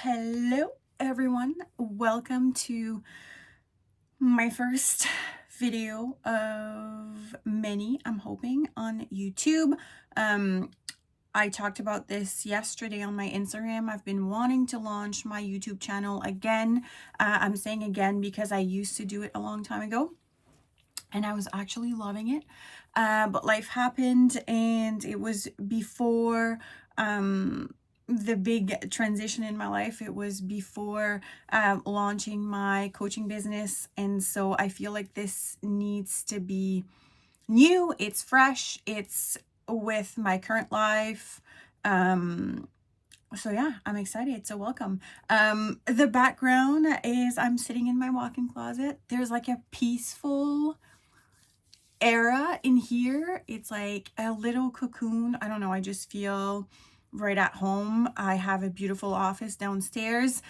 Hello everyone, welcome to my first video of many, I'm hoping, on YouTube. I talked about this yesterday on my Instagram. I've been wanting to launch my YouTube channel again. I'm saying again because I used to do it a long time ago and I was actually loving it, but life happened and it was before the big transition in my life. It was before launching my coaching business, and so I feel like this needs to be new. It's fresh, it's with my current life. So yeah, I'm excited. So welcome. The background is I'm sitting in my walk-in closet. There's like a peaceful era in here. It's like a little cocoon. I don't know, I just feel right at home. I have a beautiful office downstairs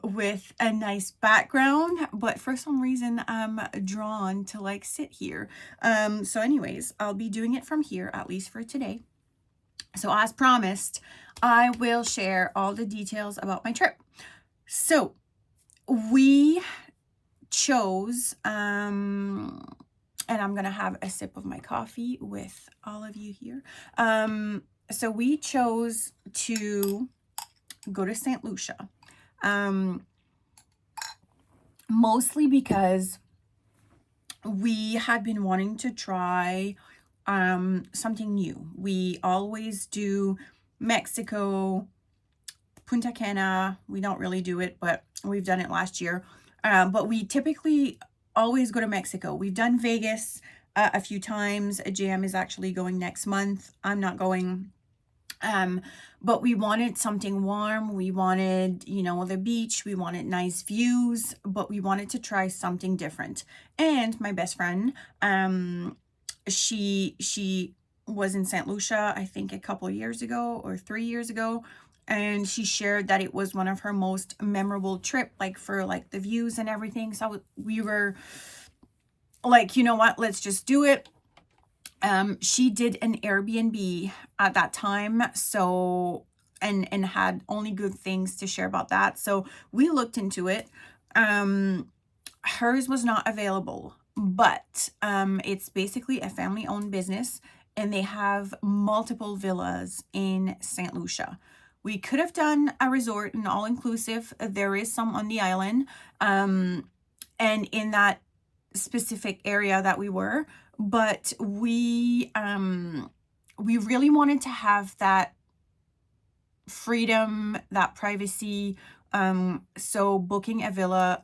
with a nice background, but for some reason I'm drawn to like sit here. So anyways, I'll be doing it from here, at least for today. So as promised, I will share all the details about my trip. So we chose and I'm gonna have a sip of my coffee with all of you here. So we chose to go to St. Lucia, mostly because we had been wanting to try something new. We always do Mexico, Punta Cana. We don't really do it, but we've done it last year. But we typically always go to Mexico. We've done Vegas a few times. JM is actually going next month. I'm not going. But we wanted something warm. We wanted, the beach. We wanted nice views, but we wanted to try something different. And my best friend, she was in St. Lucia, I think a couple of years ago or 3 years ago. And she shared that it was one of her most memorable trip, like for like the views and everything. So we were like, you know what, let's just do it. She did an Airbnb at that time, so and had only good things to share about that. So we looked into it. Hers was not available, but it's basically a family-owned business, and they have multiple villas in St. Lucia. We could have done a resort, an all-inclusive. There is some on the island, and in that specific area that we were, but we really wanted to have that freedom, that privacy. So booking a villa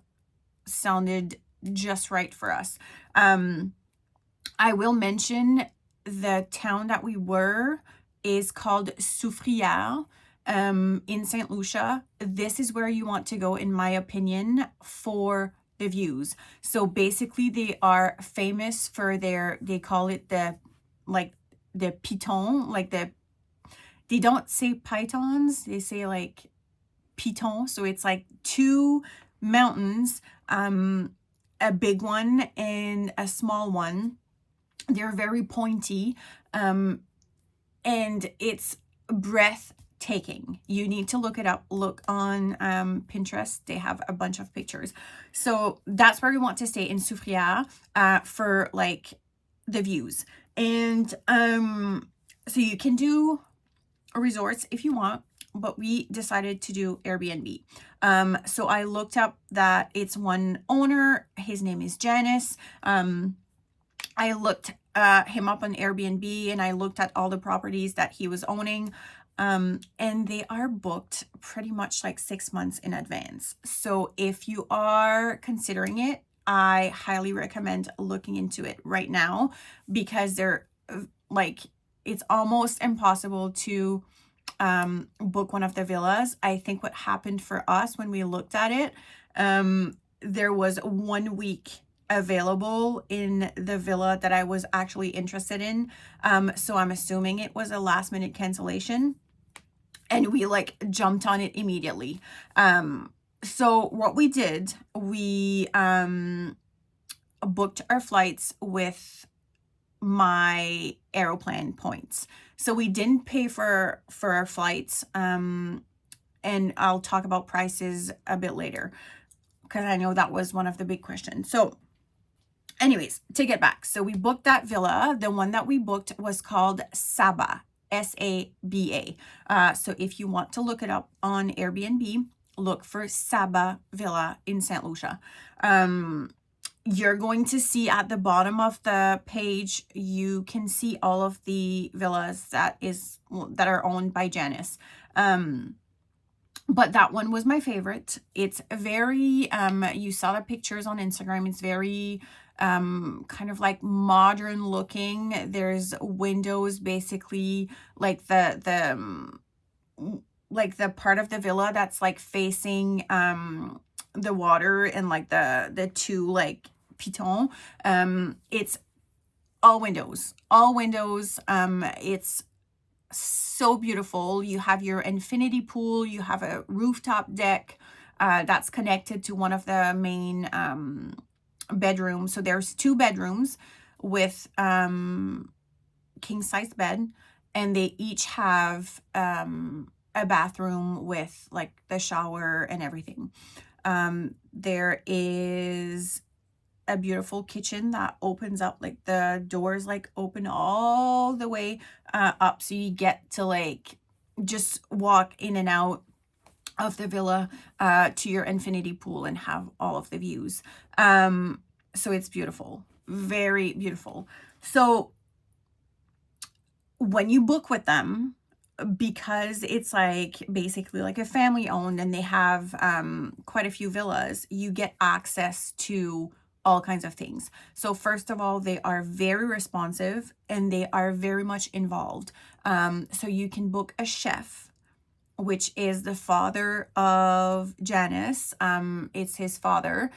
sounded just right for us. I will mention the town that we were is called Soufriere in St. Lucia. This is where you want to go, in my opinion, for the views. So basically they are famous for they call it the piton, they don't say pythons, they say like piton. So it's like two mountains, a big one and a small one. They're very pointy, and it's breathtaking. You need to look it up. Look on Pinterest. They have a bunch of pictures. So that's where we want to stay, in Soufriere, for like the views. And so you can do resorts if you want, but we decided to do Airbnb. So I looked up that it's one owner. His name is Janice. I looked him up on Airbnb, and I looked at all the properties that he was owning, and they are booked pretty much like 6 months in advance. So if you are considering it, I highly recommend looking into it right now, because they're like, it's almost impossible to book one of the villas. I think what happened for us when we looked at it, there was 1 week available in the villa that I was actually interested in. So I'm assuming it was a last minute cancellation, and we like jumped on it immediately. So what we did, we booked our flights with my Aeroplan points. So we didn't pay for our flights. And I'll talk about prices a bit later, because I know that was one of the big questions. So anyways, to get back, so we booked that villa. The one that we booked was called Saba, Saba. So if you want to look it up on Airbnb, look for Saba Villa in St. Lucia. You're going to see at the bottom of the page, you can see all of the villas that are owned by Janice. But that one was my favorite. It's very, you saw the pictures on Instagram. It's very kind of like modern looking. There's windows, basically like like the part of the villa that's like facing the water, and like the two like piton. It's all windows. It's so beautiful. You have your infinity pool. You have a rooftop deck that's connected to one of the main bedrooms. So there's 2 bedrooms with king size bed, and they each have a bathroom with like the shower and everything. There is a beautiful kitchen that opens up, like the doors like open all the way up, so you get to like just walk in and out of the villa to your infinity pool and have all of the views. So it's beautiful, very beautiful. So when you book with them, because it's like basically like a family owned and they have quite a few villas, you get access to all kinds of things. So first of all, they are very responsive and they are very much involved. So you can book a chef, which is the father of Janice. It's his father.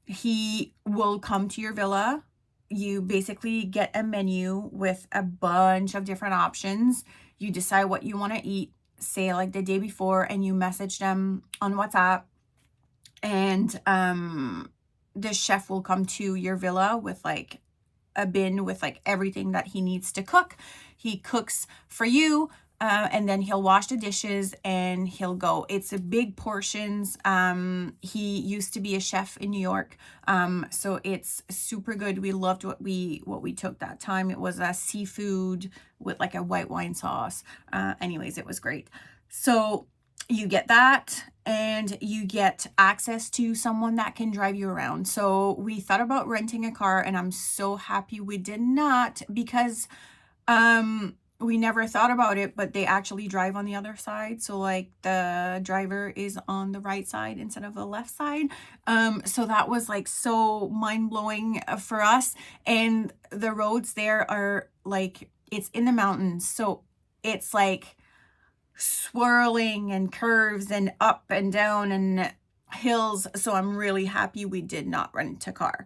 He will come to your villa. You basically get a menu with a bunch of different options. You decide what you want to eat, say like the day before, and you message them on WhatsApp. And the chef will come to your villa with like a bin with like everything that he needs to cook. He cooks for you. And then he'll wash the dishes and he'll go. It's a big portions. He used to be a chef in New York. So it's super good. We loved what we took that time. It was a seafood with like a white wine sauce. Anyways, it was great. So you get that, and you get access to someone that can drive you around. So we thought about renting a car, and I'm so happy we did not, because we never thought about it, but they actually drive on the other side. So like the driver is on the right side instead of the left side. So that was like so mind-blowing for us. And the roads there are like, it's in the mountains. So it's like swirling and curves and up and down and hills. So I'm really happy we did not rent a car.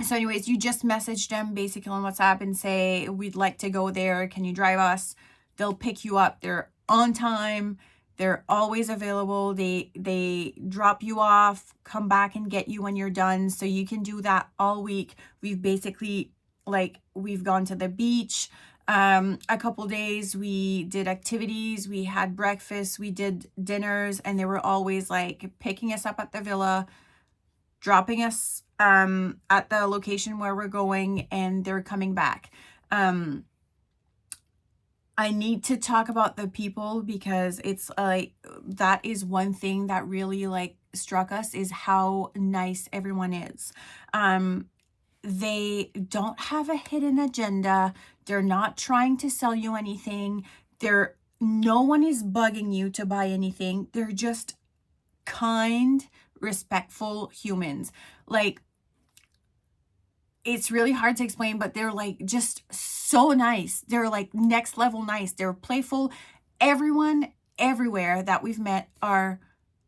So anyways, you just message them basically on WhatsApp and say, we'd like to go there. Can you drive us? They'll pick you up. They're on time. They're always available. They drop you off, come back and get you when you're done. So you can do that all week. We've basically we've gone to the beach a couple days. We did activities. We had breakfast. We did dinners, and they were always like picking us up at the villa, dropping us at the location where we're going, and they're coming back. I need to talk about the people, because it's like that is one thing that really like struck us, is how nice everyone is. They don't have a hidden agenda. They're not trying to sell you anything. No one is bugging you to buy anything. They're just kind, respectful humans. Like, it's really hard to explain, but they're like just so nice. They're like next level nice. They're playful. Everyone everywhere that we've met are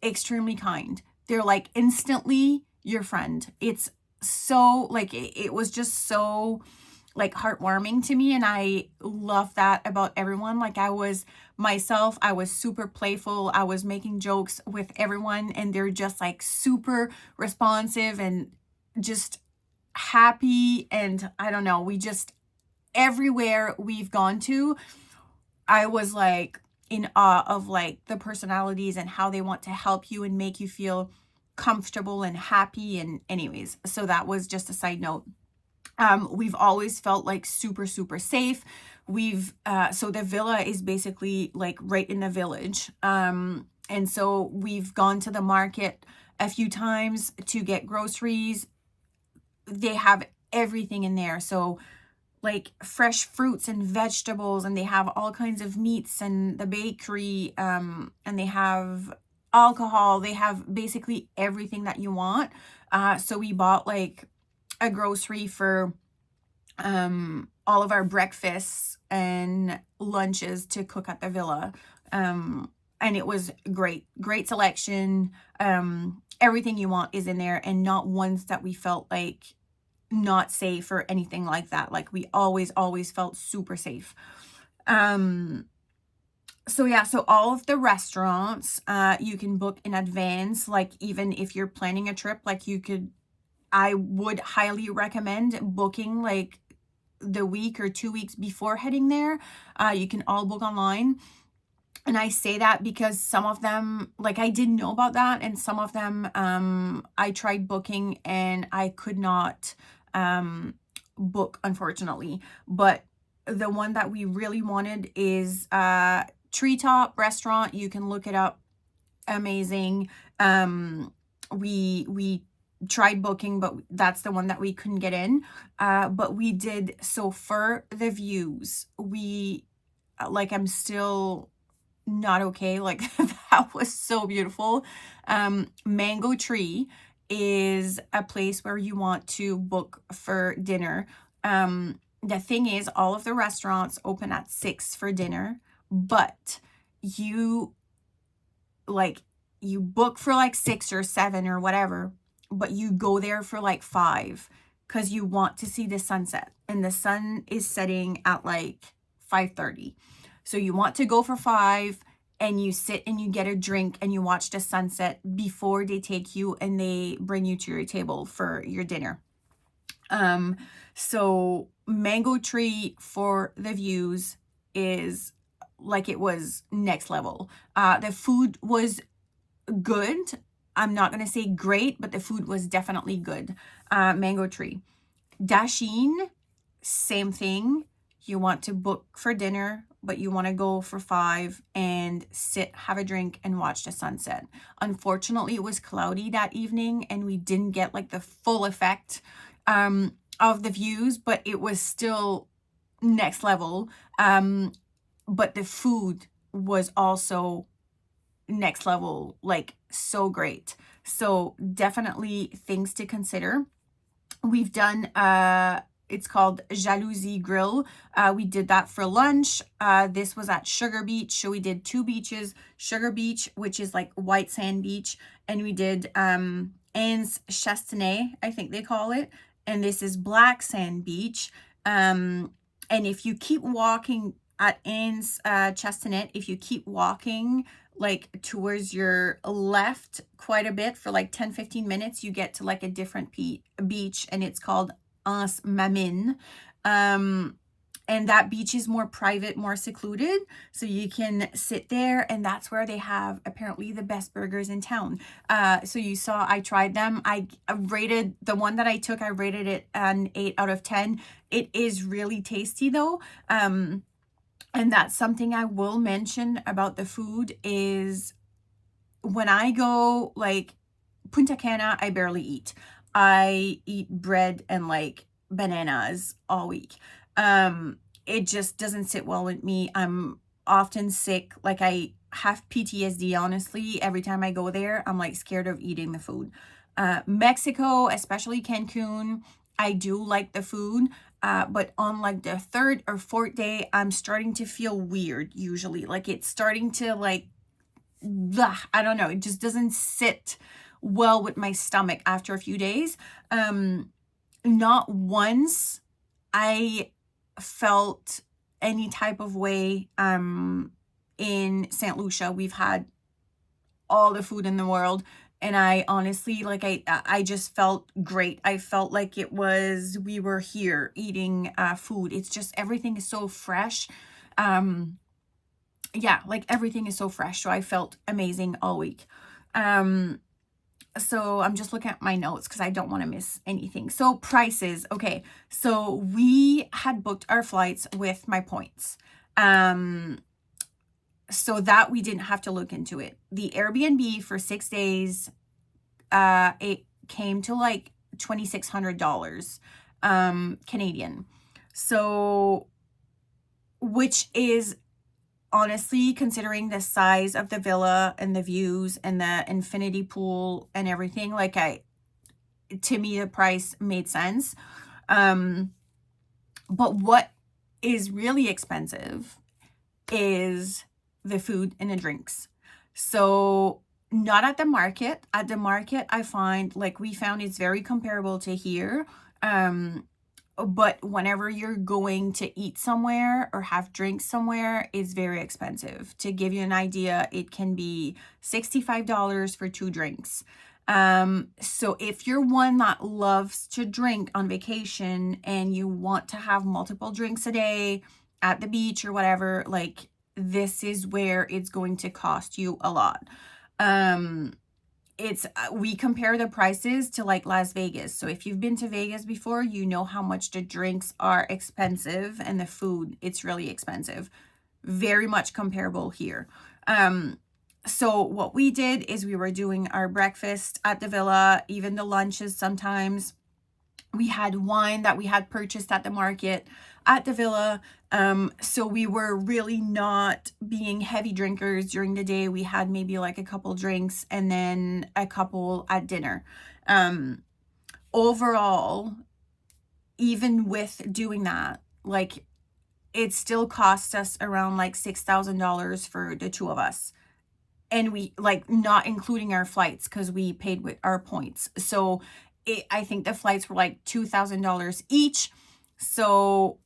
extremely kind. They're like instantly your friend. It's so like, it was just so like heartwarming to me, and I love that about everyone. Like, I was myself, I was super playful, I was making jokes with everyone, and they're just like super responsive and just happy. And I don't know, we just, everywhere we've gone to, I was like in awe of like the personalities and how they want to help you and make you feel comfortable and happy. And anyways, so that was just a side note. We've always felt like super, super safe. So the villa is basically like right in the village. And so we've gone to the market a few times to get groceries. They have everything in there. So like fresh fruits and vegetables, and they have all kinds of meats and the bakery, and they have alcohol. They have basically everything that you want. So we bought like a grocery for all of our breakfasts and lunches to cook at the villa. And it was great selection. Everything you want is in there, and not once that we felt like not safe or anything like that. Like we always felt super safe. So yeah, so all of the restaurants, you can book in advance. Like even if you're planning a trip, like I would highly recommend booking like the week or 2 weeks before heading there. You can all book online. And I say that because some of them, like I didn't know about that, and some of them I tried booking and I could not book, unfortunately. But the one that we really wanted is Treetop Restaurant. You can look it up. Amazing. We tried booking, but that's the one that we couldn't get in. But we did. So for the views, I'm still not okay. Like that was so beautiful. Mango Tree is a place where you want to book for dinner. The thing is, all of the restaurants open at 6 for dinner, but you book for like 6 or 7 or whatever, but you go there for like 5 because you want to see the sunset, and the sun is setting at like 5:30. So you want to go for 5, and you sit and you get a drink and you watch the sunset before they take you and they bring you to your table for your dinner. So Mango Tree for the views is like, it was next level. The food was good. I'm not going to say great, but the food was definitely good. Mango Tree. Dasheene, same thing. You want to book for dinner, but you want to go for 5 and sit, have a drink, and watch the sunset. Unfortunately, it was cloudy that evening, and we didn't get like the full effect of the views, but it was still next level. But the food was also next level, like so great. So definitely things to consider. We've done it's called Jalousie Grill. We did that for lunch. This was at Sugar Beach. So we did 2 beaches, Sugar Beach, which is like white sand beach, and we did Anse Chastenet, I think they call it, and this is black sand beach. And if you keep walking at Anse Chastenet, if you keep walking like towards your left quite a bit for like 10-15 minutes, you get to like a different beach, and it's called Anse Mamin. And that beach is more private, more secluded, so you can sit there, and that's where they have apparently the best burgers in town. So you saw I tried them. I rated the one that I took, I rated it an 8 out of 10. It is really tasty though. And that's something I will mention about the food is when I go like Punta Cana, I barely eat. I eat bread and like bananas all week. It just doesn't sit well with me. I'm often sick. Like I have PTSD, honestly. Every time I go there, I'm like scared of eating the food. Mexico, especially Cancun, I do like the food. But on like the 3rd or 4th day, I'm starting to feel weird usually. Like it's starting to like, blah, I don't know. It just doesn't sit well with my stomach after a few days. Not once I felt any type of way in St. Lucia. We've had all the food in the world, and I honestly, like I just felt great. I felt like we were here eating food. It's just everything is so fresh. yeah, like everything is so fresh. So I felt amazing all week. So I'm just looking at my notes because I don't want to miss anything. So prices. Okay. So we had booked our flights with my points. So that we didn't have to look into it. The Airbnb for 6 days, it came to like $2,600 Canadian. So, which is honestly, considering the size of the villa and the views and the infinity pool and everything, like to me, the price made sense. But what is really expensive is the food and the drinks. So not at the market. At the market, I find like we found it's very comparable to here. But whenever you're going to eat somewhere or have drinks somewhere, it's very expensive. To give you an idea, it can be $65 for 2 drinks. So if you're one that loves to drink on vacation and you want to have multiple drinks a day at the beach or whatever, like this is where it's going to cost you a lot. It's we compare the prices to like Las Vegas. So if you've been to Vegas before, you know how much the drinks are expensive and the food, it's really expensive. Very much comparable here. So what we did is we were doing our breakfast at the villa, even the lunches sometimes. We had wine that we had purchased at the market at the villa. So we were really not being heavy drinkers during the day. We had maybe like a couple drinks and then a couple at dinner. Overall, even with doing that, like it still cost us around like $6,000 for the 2 of us. And we like not including our flights because we paid with our points. So I think the flights were like $2,000 each. So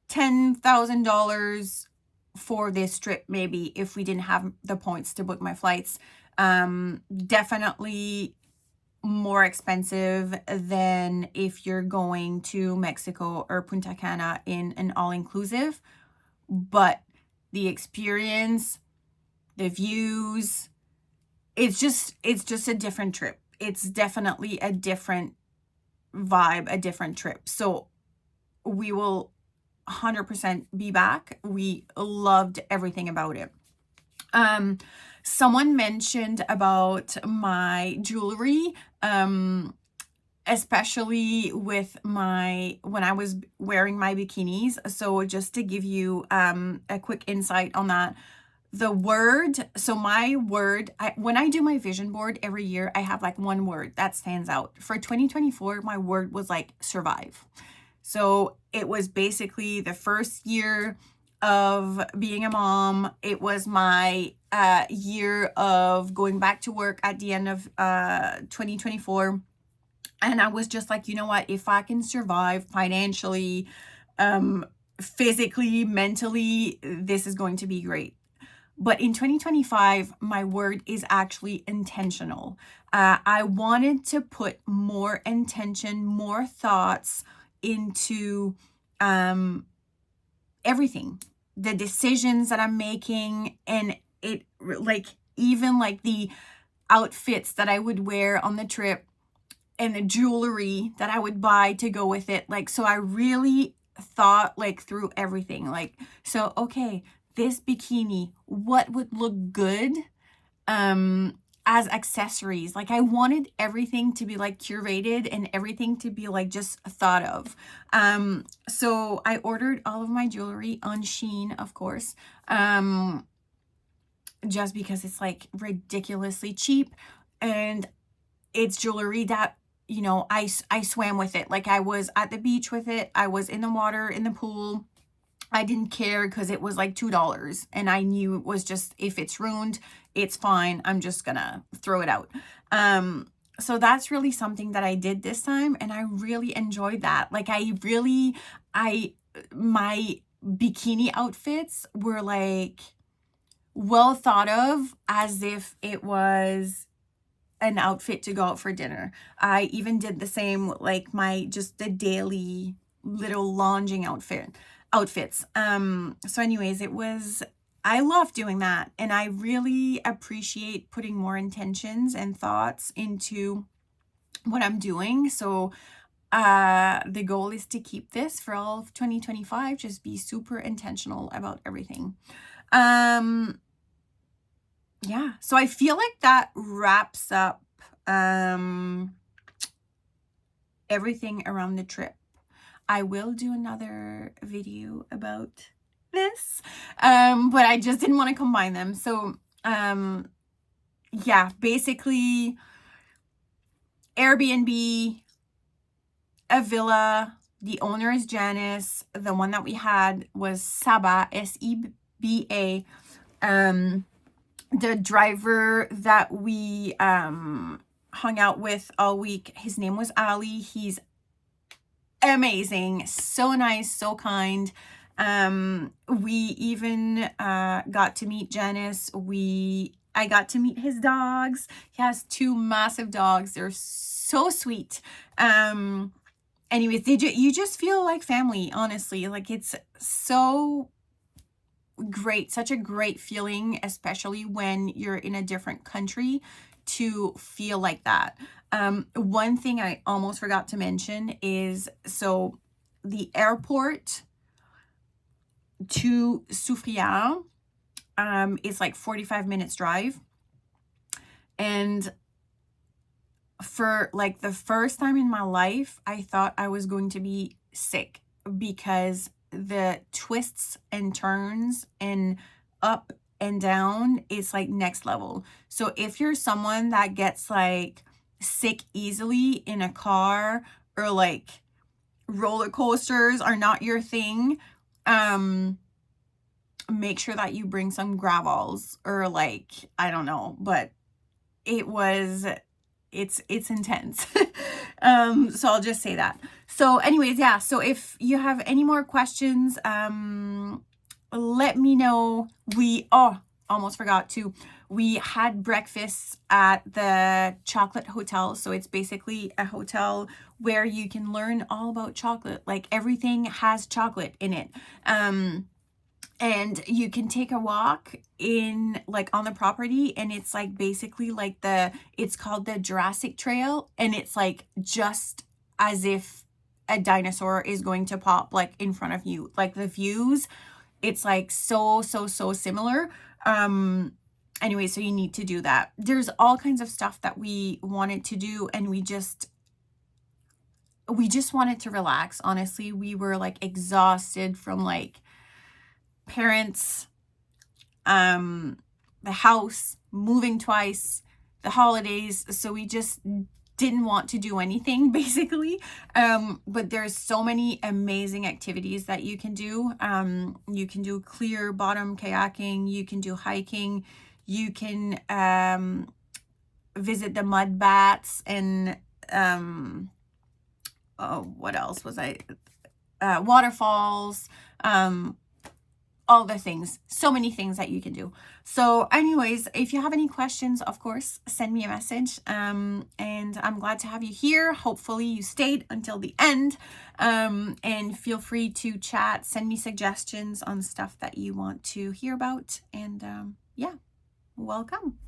$10,000 for this trip, maybe, if we didn't have the points to book my flights. Definitely more expensive than if you're going to Mexico or Punta Cana in an all-inclusive. But the experience, the views, it's just a different trip. It's definitely a different vibe, a different trip. So we will 100% be back. We loved everything about it. Someone mentioned about my jewelry, especially with when I was wearing my bikinis. So just to give you a quick insight on that, my word, when I do my vision board every year, I have like one word that stands out. For 2024, my word was like survive. So it was basically the first year of being a mom. It was my year of going back to work at the end of 2024. And I was just like, you know what, if I can survive financially, physically, mentally, this is going to be great. But in 2025, my word is actually intentional. I wanted to put more intention, more thoughts into everything, the decisions that I'm making, and it like even like the outfits that I would wear on the trip and the jewelry that I would buy to go with it. Like, so I really thought like through everything. Like, so, okay, this bikini, what would look good as accessories? Like I wanted everything to be like curated and everything to be like just thought of. So I ordered all of my jewelry on Shein, of course, just because it's like ridiculously cheap, and it's jewelry that, you know, I swam with it. Like I was at the beach with it. I was in the water, in the pool. I didn't care because it was like $2 and I knew it was just, if it's ruined, it's fine. I'm just gonna throw it out. So that's really something that I did this time, and I really enjoyed that. Like my bikini outfits were like well thought of, as if it was an outfit to go out for dinner. I even did the same, like the daily little lounging outfit. outfits. So anyways, I love doing that, and I really appreciate putting more intentions and thoughts into what I'm doing. So the goal is to keep this for all of 2025, just be super intentional about everything. Yeah, so I feel like that wraps up everything around the trip. I will do another video about this, but I just didn't want to combine them. So yeah, basically Airbnb, a villa. The owner is Janice. The one that we had was Saba, Seba. The driver that we hung out with all week, his name was Ali. He's amazing, so nice, so kind. We even got to meet Janice. I got to meet his dogs. He has 2 massive dogs. They're so sweet. Anyways, you just feel like family, honestly. Like, it's so great, such a great feeling, especially when you're in a different country, to feel like that. One thing I almost forgot to mention is, so the airport to Soufriere is like 45 minutes drive. And for like the first time in my life, I thought I was going to be sick, because the twists and turns and up and down is like next level. So if you're someone that gets like sick easily in a car, or like roller coasters are not your thing, make sure that you bring some gravels, or like, I don't know, but it's intense. So I'll just say that. So anyways, yeah, so if you have any more questions, let me know. Almost forgot to, we had breakfast at the chocolate hotel. So it's basically a hotel where you can learn all about chocolate. Like, everything has chocolate in it. And you can take a walk in, like, on the property, and it's like basically like it's called the Jurassic Trail, and it's like just as if a dinosaur is going to pop like in front of you. Like, the views, it's like so similar. Anyway, so you need to do that. There's all kinds of stuff that we wanted to do, and we just wanted to relax. Honestly, we were like exhausted from like parents, the house, moving twice, the holidays. So we just didn't want to do anything, basically. But there's so many amazing activities that you can do. You can do clear bottom kayaking, you can do hiking, you can visit the mud bats, and what else was waterfalls, all the things, so many things that you can do. So anyways, if you have any questions, of course, send me a message. And I'm glad to have you here. Hopefully you stayed until the end. And feel free to chat, send me suggestions on stuff that you want to hear about. And yeah, welcome.